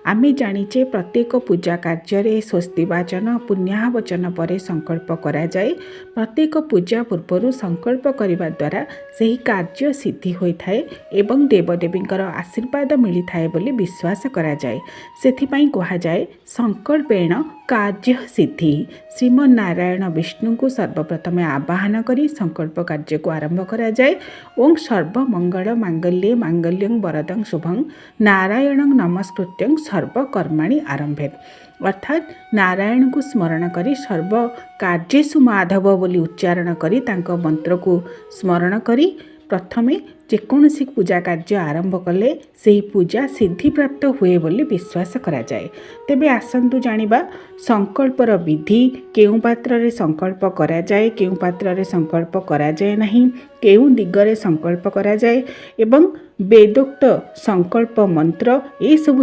आमे जानिचे प्रत्येक पूजा कार्य स्वस्ति वाचन पुण्यावचन पर संकल्प करा जाए। प्रत्येक पूजा पूर्व संकल्प करने द्वारा सही कार्य सिद्धि होता है एवं देवदेवींकर आशीर्वाद मिली थाए बोली विश्वास करा जाए। सेथिपाई कहा जाए संकल्पेण कार्य सिद्धि। श्रीमनारायण विष्णु को सर्वप्रथम आवाहन करी संकल्प कार्य को आरंभ करा जाए। ओं सर्वमंगल मांगल्ये मांगल्यं वरदं शुभं नारायणं नमस्कृत्यं सर्वकर्माणि आरंभेत। अर्थात नारायण को स्मरण करी सर्व कार्येषु माधव बोली उच्चारण करी तांको मंत्र को स्मरण करी प्रथमे जेकोसी पूजा कार्य आरंभ कले से पूजा सिद्धि प्राप्त हुए बोली विश्वास करा जाए। तेबे आसंतु जानिबा संकल्पर विधि, केउ पात्र रे संकल्प करा जाए, केउ पात्र रे संकल्प करा जाए नहीं, केउ दिगरे संकल्प करा जाए एवं वेदोक्त संकल्प मंत्र ए सब